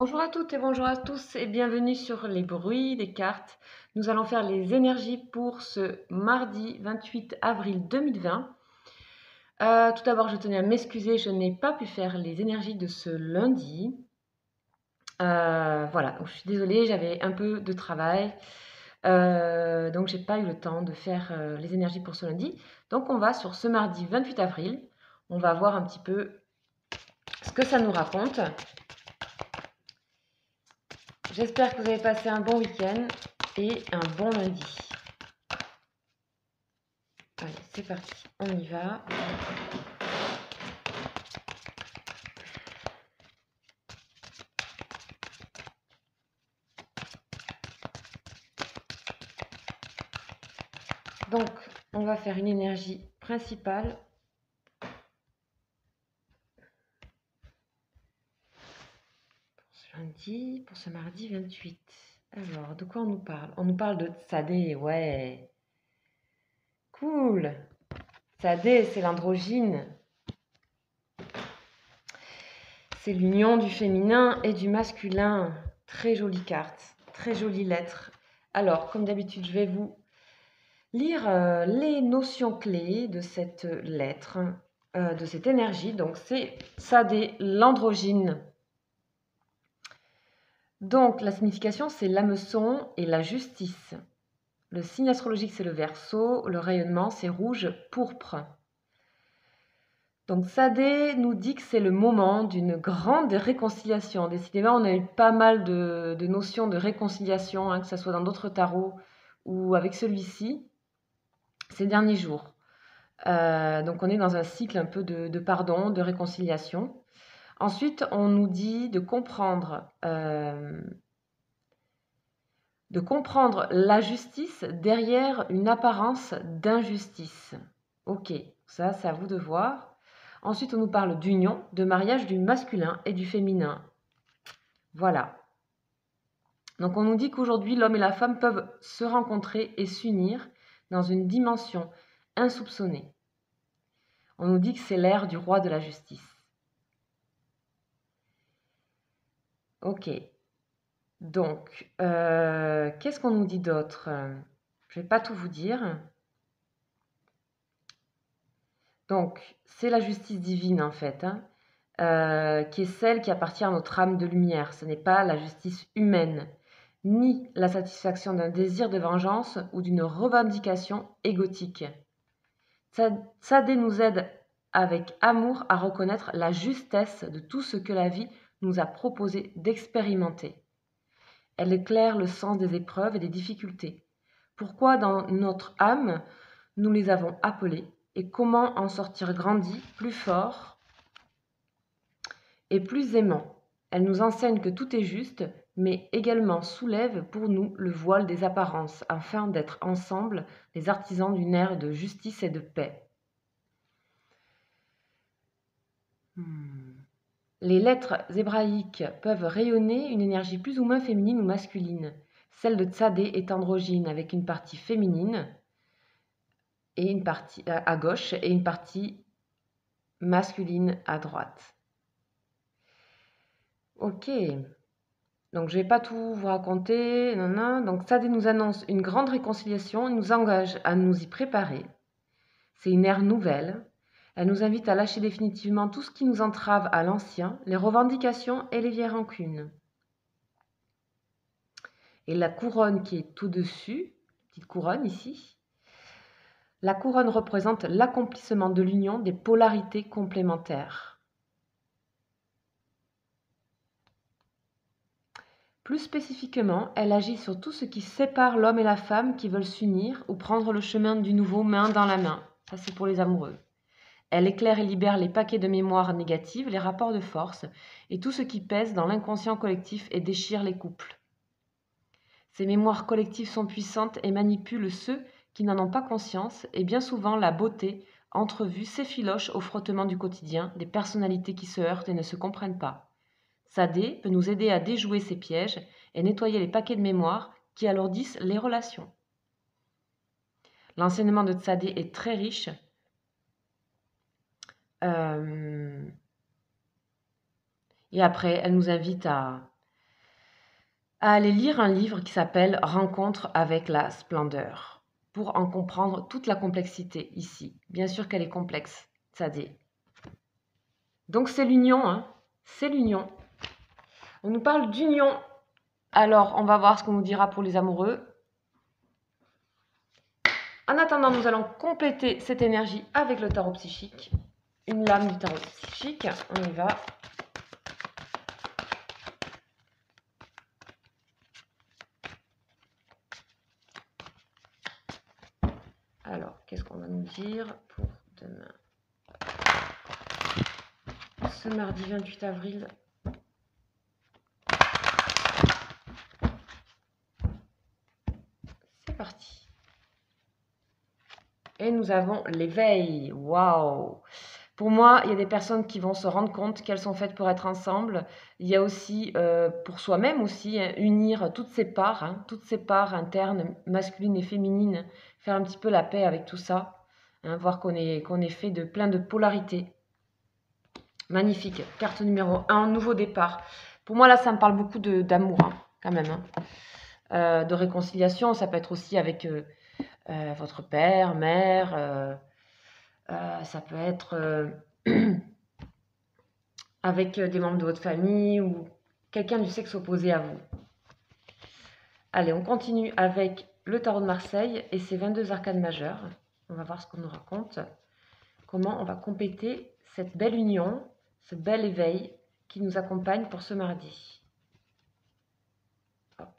Bonjour à toutes et bonjour à tous et bienvenue sur les bruits des cartes. Nous allons faire les énergies pour ce mardi 28 avril 2020. Tout d'abord, je tenais à m'excuser, je n'ai pas pu faire les énergies de ce lundi. Voilà, donc je suis désolée, j'avais un peu de travail. Donc j'ai pas eu le temps de faire les énergies pour ce lundi. Donc on va sur ce mardi 28 avril. On va voir un petit peu ce que ça nous raconte. J'espère que vous avez passé un bon week-end et un bon lundi. Allez, c'est parti, on y va. Donc, on va faire une énergie principale. Pour ce lundi, pour ce mardi 28. Alors, de quoi on nous parle? On nous parle de Tsadé, ouais. Cool. Tsadé, c'est l'androgyne. C'est l'union du féminin et du masculin. Très jolie carte, très jolie lettre. Alors, comme d'habitude, je vais vous lire les notions clés de cette lettre, de cette énergie. Donc, c'est Tsadé, l'androgyne. Donc, la signification, c'est l'hameçon et la justice. Le signe astrologique, c'est le Verseau. Le rayonnement, c'est rouge pourpre. Donc, Tsadé nous dit que c'est le moment d'une grande réconciliation. Décidément, on a eu pas mal de notions de réconciliation, que ce soit dans d'autres tarots ou avec celui-ci, ces derniers jours. Donc, on est dans un cycle un peu de pardon, de réconciliation. Ensuite, on nous dit de comprendre la justice derrière une apparence d'injustice. Ok, ça, c'est à vous de voir. Ensuite, on nous parle d'union, de mariage du masculin et du féminin. Voilà. Donc, on nous dit qu'aujourd'hui, l'homme et la femme peuvent se rencontrer et s'unir dans une dimension insoupçonnée. On nous dit que c'est l'ère du roi de la justice. Ok. Donc, qu'est-ce qu'on nous dit d'autre? Je ne vais pas tout vous dire. Donc, c'est la justice divine en fait, qui est celle qui appartient à notre âme de lumière. Ce n'est pas la justice humaine, ni la satisfaction d'un désir de vengeance ou d'une revendication égotique. Tsadé nous aide avec amour à reconnaître la justesse de tout ce que la vie nous a proposé d'expérimenter. Elle éclaire le sens des épreuves et des difficultés. Pourquoi dans notre âme nous les avons appelées et comment en sortir grandi, plus fort et plus aimant. Elle nous enseigne que tout est juste, mais également soulève pour nous le voile des apparences, afin d'être ensemble les artisans d'une ère de justice et de paix. Les lettres hébraïques peuvent rayonner une énergie plus ou moins féminine ou masculine. Celle de Tsadé est androgyne, avec une partie féminine et une partie à gauche et une partie masculine à droite. Ok, donc je ne vais pas tout vous raconter. Donc Tsadé nous annonce une grande réconciliation et nous engage à nous y préparer. C'est une ère nouvelle. Elle nous invite à lâcher définitivement tout ce qui nous entrave à l'ancien, les revendications et les vieilles rancunes. Et la couronne qui est au-dessus, petite couronne ici, la couronne représente l'accomplissement de l'union des polarités complémentaires. Plus spécifiquement, elle agit sur tout ce qui sépare l'homme et la femme qui veulent s'unir ou prendre le chemin du nouveau main dans la main. Ça, c'est pour les amoureux. Elle éclaire et libère les paquets de mémoire négatives, les rapports de force et tout ce qui pèse dans l'inconscient collectif et déchire les couples. Ces mémoires collectives sont puissantes et manipulent ceux qui n'en ont pas conscience, et bien souvent la beauté entrevue s'effiloche au frottement du quotidien, des personnalités qui se heurtent et ne se comprennent pas. Tsadé peut nous aider à déjouer ces pièges et nettoyer les paquets de mémoire qui alourdissent les relations. L'enseignement de Tsadé est très riche. Et après, elle nous invite à à aller lire un livre qui s'appelle Rencontre avec la splendeur, pour en comprendre toute la complexité ici. Bien sûr qu'elle est complexe, ça dit. Donc c'est l'union, hein, c'est l'union. On nous parle d'union. Alors, on va voir ce qu'on nous dira pour les amoureux. En attendant, nous allons compléter cette énergie avec le tarot psychique. Une lame du tarot psychique, on y va. Alors, qu'est-ce qu'on va nous dire pour demain? Ce mardi 28 avril. C'est parti. Et nous avons l'éveil. Waouh! Pour moi, il y a des personnes qui vont se rendre compte qu'elles sont faites pour être ensemble. Il y a aussi, pour soi-même aussi, hein, unir toutes ces parts internes, masculines et féminines, faire un petit peu la paix avec tout ça, hein, voir qu'on est fait de plein de polarités. Magnifique. Carte numéro 1, nouveau départ. Pour moi, là, ça me parle beaucoup d'amour, hein, quand même. Hein. De réconciliation, ça peut être aussi avec votre père, mère, ça peut être avec des membres de votre famille ou quelqu'un du sexe opposé à vous. Allez, on continue avec le tarot de Marseille et ses 22 arcanes majeures. On va voir ce qu'on nous raconte. Comment on va compléter cette belle union, ce bel éveil qui nous accompagne pour ce mardi. Hop.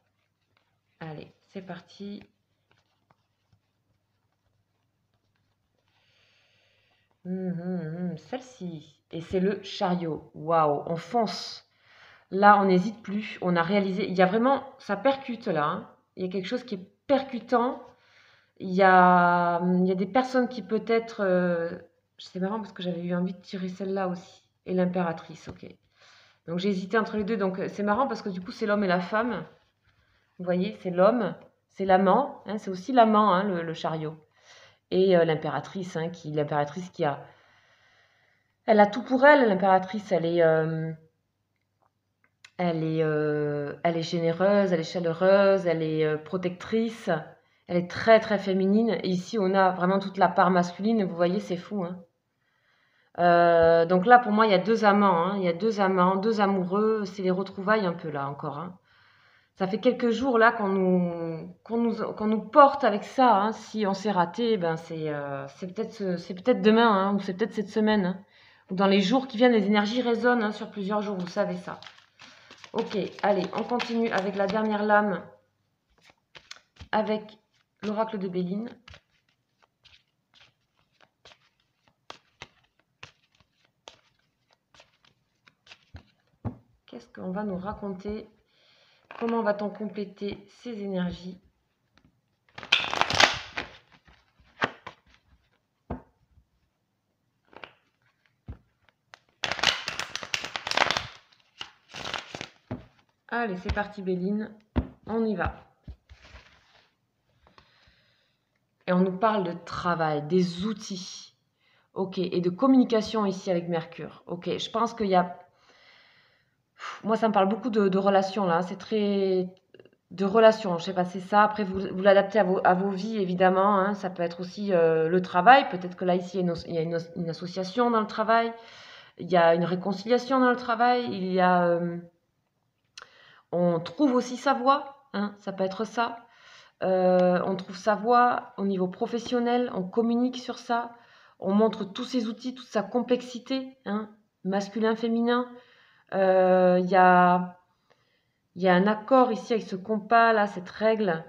Allez, c'est parti. Celle-ci. Et c'est le chariot. Waouh, on fonce. Là, on n'hésite plus. On a réalisé. Il y a vraiment. Ça percute là. Hein. Il y a quelque chose qui est percutant. Il y a des personnes qui peut-être. C'est marrant parce que j'avais eu envie de tirer celle-là aussi. Et l'impératrice, ok. Donc j'ai hésité entre les deux. Donc c'est marrant parce que du coup, c'est l'homme et la femme. Vous voyez, c'est l'homme, c'est l'amant. Hein, c'est aussi l'amant, hein, le chariot. Et l'impératrice, hein, l'impératrice qui a. Elle a tout pour elle, l'impératrice. Elle est généreuse, elle est chaleureuse, elle est protectrice, elle est très très féminine. Et ici, on a vraiment toute la part masculine. Vous voyez, c'est fou. Hein. Donc là, pour moi, il y a deux amants. Hein. Il y a deux amants, deux amoureux. C'est les retrouvailles un peu là encore. Hein. Ça fait quelques jours là qu'on nous porte avec ça. Hein. Si on s'est raté, ben c'est peut-être demain hein, ou c'est peut-être cette semaine. Hein. Dans les jours qui viennent, les énergies résonnent hein, sur plusieurs jours. Vous savez ça. Ok, allez, on continue avec la dernière lame, avec l'oracle de Béline. Qu'est-ce qu'on va nous raconter? Comment va-t-on compléter ces énergies? Allez, c'est parti Béline, on y va. Et on nous parle de travail, des outils. Ok, et de communication ici avec Mercure. Ok, je pense qu'il y a... Moi, ça me parle beaucoup de relations là. C'est très... de relations, je sais pas, c'est ça. Après, vous l'adaptez à vos vies, évidemment. Hein. Ça peut être aussi le travail. Peut-être que là, ici, il y a une association dans le travail. Il y a une réconciliation dans le travail. Il y a... on trouve aussi sa voie. Hein. Ça peut être ça. On trouve sa voie au niveau professionnel. On communique sur ça. On montre tous ses outils, toute sa complexité. Hein. Masculin, féminin. Il y a un accord ici avec ce compas là, cette règle.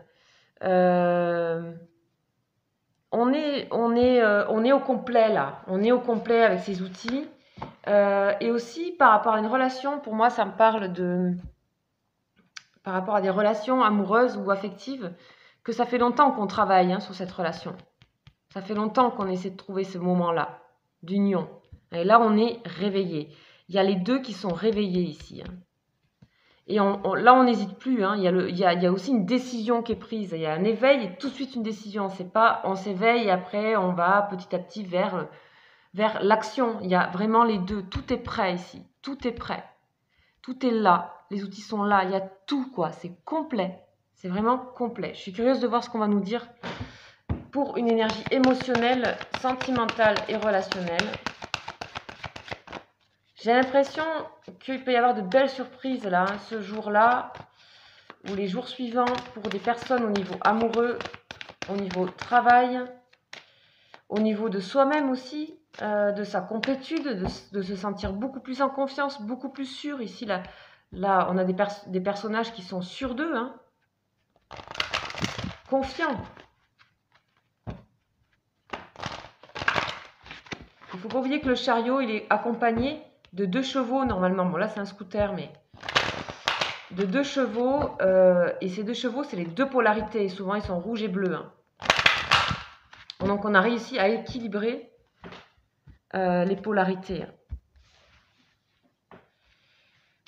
On est au complet là. On est au complet avec ces outils. Et aussi par rapport à une relation, pour moi, ça me parle par rapport à des relations amoureuses ou affectives, que ça fait longtemps qu'on travaille hein, sur cette relation. Ça fait longtemps qu'on essaie de trouver ce moment-là d'union. Et là, on est réveillé. Il y a les deux qui sont réveillés ici. Hein. Et là, on n'hésite plus. Hein. Il y a aussi une décision qui est prise. Il y a un éveil et tout de suite une décision. C'est pas on s'éveille et après on va petit à petit vers l'action. Il y a vraiment les deux. Tout est prêt ici. Tout est prêt. Tout est là. les outils sont là, il y a tout quoi, c'est complet. C'est vraiment complet. Je suis curieuse de voir ce qu'on va nous dire pour une énergie émotionnelle, sentimentale et relationnelle. J'ai l'impression qu'il peut y avoir de belles surprises là, hein, ce jour-là, ou les jours suivants, pour des personnes au niveau amoureux, au niveau travail, au niveau de soi-même aussi, de sa complétude, de se sentir beaucoup plus en confiance, beaucoup plus sûr. Ici, là on a des personnages qui sont sûrs d'eux, hein, confiants. Il ne faut pas oublier que le chariot, il est accompagné de 2 chevaux normalement. Bon là c'est un scooter, mais de 2 chevaux. Et ces 2 chevaux, c'est les 2 polarités. Souvent ils sont rouges et bleus. Hein. Donc on a réussi à équilibrer les polarités.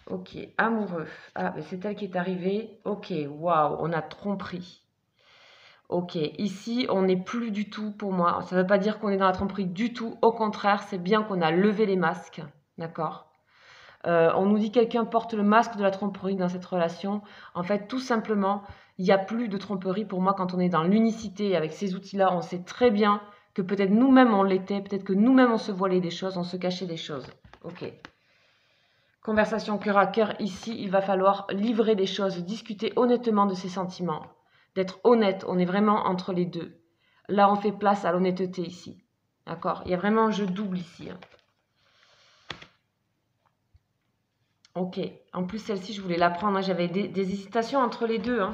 Ok, amoureux. Ah, mais c'est elle qui est arrivée. Ok, waouh, on a tromperie. Ok, ici, on n'est plus du tout, pour moi, ça ne veut pas dire qu'on est dans la tromperie du tout. Au contraire, c'est bien qu'on a levé les masques, d'accord. On nous dit que quelqu'un porte le masque de la tromperie dans cette relation. En fait, tout simplement, il n'y a plus de tromperie pour moi quand on est dans l'unicité. Avec ces outils-là, on sait très bien que peut-être nous-mêmes on l'était, peut-être que nous-mêmes on se voilait des choses, on se cachait des choses. Ok. Conversation cœur à cœur, ici, il va falloir livrer des choses, discuter honnêtement de ses sentiments. D'être honnête, on est vraiment entre les deux. Là, on fait place à l'honnêteté ici. D'accord? Il y a vraiment un jeu double ici. Hein. Ok. En plus, celle-ci, je voulais la prendre. J'avais des hésitations entre les deux. Hein.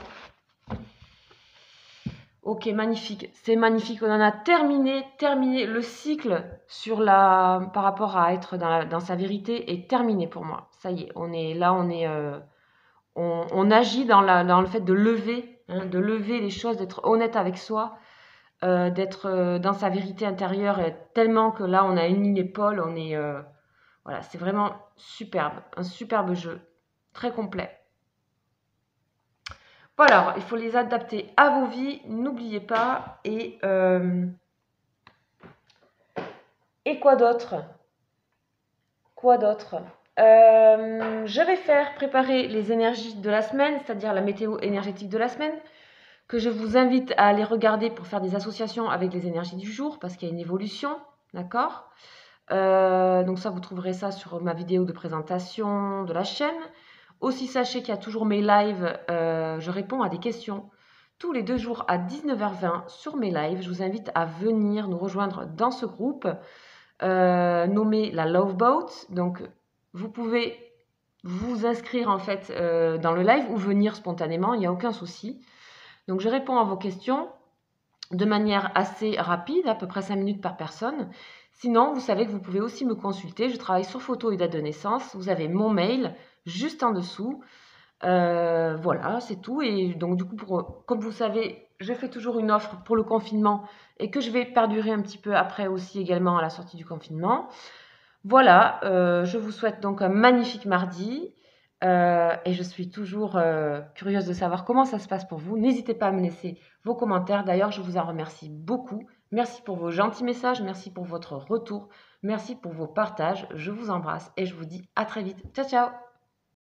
Ok, magnifique. C'est magnifique. On en a terminé le cycle sur par rapport à être dans sa vérité est terminé pour moi. Ça y est, on est là, on agit dans le fait de lever, hein, de lever les choses, d'être honnête avec soi, d'être dans sa vérité intérieure, tellement que là, on a une épaule, on est... voilà, c'est vraiment superbe, un superbe jeu, très complet. Voilà, il faut les adapter à vos vies, n'oubliez pas. Et quoi d'autre? Quoi d'autre? Je vais préparer les énergies de la semaine, c'est-à-dire la météo énergétique de la semaine, que je vous invite à aller regarder pour faire des associations avec les énergies du jour, parce qu'il y a une évolution, d'accord? Donc ça, vous trouverez ça sur ma vidéo de présentation de la chaîne. Aussi, sachez qu'il y a toujours mes lives, je réponds à des questions tous les 2 jours à 19h20 sur mes lives. Je vous invite à venir nous rejoindre dans ce groupe nommé la Love Boat. Donc, vous pouvez vous inscrire en fait dans le live ou venir spontanément, il n'y a aucun souci. Donc, je réponds à vos questions de manière assez rapide, à peu près 5 minutes par personne. Sinon, vous savez que vous pouvez aussi me consulter. Je travaille sur photo et date de naissance. Vous avez mon mail juste en dessous. Voilà, c'est tout. Et donc, du coup, comme vous savez, je fais toujours une offre pour le confinement et que je vais perdurer un petit peu après aussi également à la sortie du confinement. Voilà, je vous souhaite donc un magnifique mardi. Et je suis toujours curieuse de savoir comment ça se passe pour vous. N'hésitez pas à me laisser vos commentaires. D'ailleurs, je vous en remercie beaucoup. Merci pour vos gentils messages. Merci pour votre retour. Merci pour vos partages. Je vous embrasse et je vous dis à très vite. Ciao, ciao!